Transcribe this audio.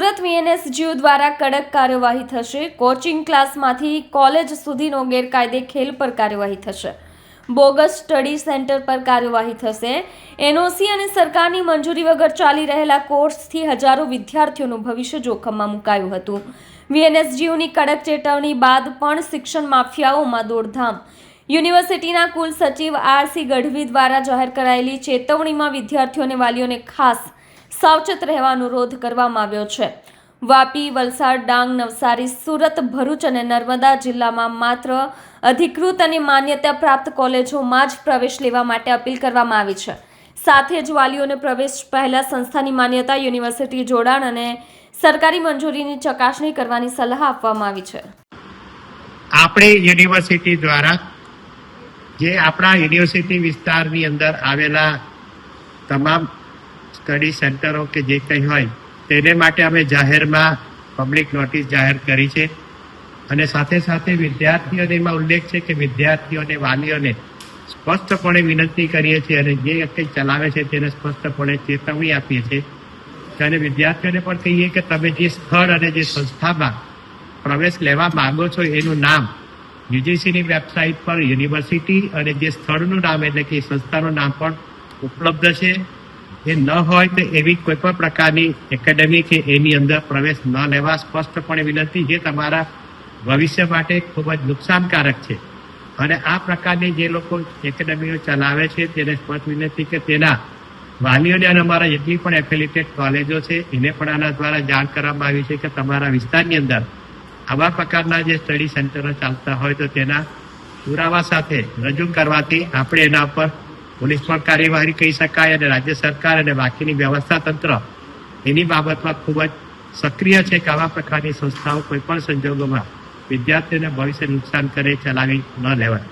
Surat VNSGU દ્વારા કડક કાર્યવાહી થશે। કોચિંગ ક્લાસમાંથી કોલેજ સુધીનો ગેરકાયદે ખેલ પર કાર્યવાહી થશે। બોગસ સ્ટડી સેન્ટર પર કાર્યવાહી થશે। એનઓસી અને સરકારની મંજૂરી વગર ચાલી રહેલા કોર્સથી હજારો વિદ્યાર્થીઓનું ભવિષ્ય જોખમમાં મુકાયું હતું। વીએનએસજીયુની કડક ચેતવણી બાદ પણ શિક્ષણ માફિયાઓમાં દોડધામ। યુનિવર્સિટીના કુલ સચિવ આરસી ગઢવી દ્વારા જાહેર કરાયેલી ચેતવણીમાં વિદ્યાર્થીઓ અને વાલીઓને ખાસ સાવચેત રહેવા અનુરોધ કરવામાં આવ્યો છે। વાપી, વલસાડ, ડાંગ, નવસારી, સુરત, ભરૂચ અને નર્મદા જિલ્લામાં માત્ર અધિકૃત અને માન્યતા પ્રાપ્ત કોલેજોમાં જ પ્રવેશ લેવા માટે અપીલ કરવામાં આવી છે। સાથે જ વાલીઓને પ્રવેશ પહેલા સંસ્થાની માન્યતા, યુનિવર્સિટી જોડાણ અને સરકારી મંજૂરીની ચકાસણી કરવાની સલાહ આપવામાં આવી છે। આપણે યુનિવર્સિટી દ્વારા જે આપણા યુનિવર્સિટી વિસ્તારની અંદર આવેલા તમામ સ્ટડી સેન્ટરો કે જે કંઈ હોય તેને માટે અમે જાહેરમાં પબ્લિક નોટિસ જાહેર કરી છે અને સાથે સાથે વિદ્યાર્થીઓને એમાં ઉલ્લેખ છે કે વિદ્યાર્થીઓ અને વાલીઓને સ્પષ્ટપણે વિનંતી કરીએ છીએ અને જે કંઈ ચલાવે છે તેને સ્પષ્ટપણે ચેતવણી આપીએ છીએ અને વિદ્યાર્થીઓને પણ કહીએ કે તમે જે સ્થળ અને જે સંસ્થામાં પ્રવેશ લેવા માંગો છો એનું નામ યુજીસીની વેબસાઇટ પર યુનિવર્સિટી અને જે સ્થળનું નામ એટલે કે સંસ્થાનું નામ પણ ઉપલબ્ધ છે। એ ન હોય તો એવી કોઈ પણ પ્રકારની એકેડેમી કે એની અંદર પ્રવેશ ન લેવા સ્પષ્ટપણે વિનંતી, જે તમારા ભવિષ્ય માટે ખૂબ જ નુકસાનકારક છે। અને આ પ્રકારની જે લોકો એકેડેમીઓ ચલાવે છે તેને સ્પષ્ટ વિનંતી કે તેના વાલીઓને અને અમારા જેટલી પણ એફિલિએટેડ કોલેજો છે એને પણ આના દ્વારા જાણ કરવામાં આવી છે કે તમારા વિસ્તારની અંદર આવા પ્રકારના જે સ્ટડી સેન્ટરો ચાલતા હોય તો તેના પુરાવા સાથે રજૂ કરવાથી આપણે એના પર પોલીસ પણ કાર્યવાહી કહી શકાય અને રાજ્ય સરકાર અને બાકીની વ્યવસ્થા તંત્ર એની બાબતમાં ખૂબ જ સક્રિય છે કે આવા પ્રકારની સંસ્થાઓ કોઈ પણ સંજોગોમાં વિદ્યાર્થીઓને ભવિષ્ય નુકસાન કરે ચલાવી ન લેવાય।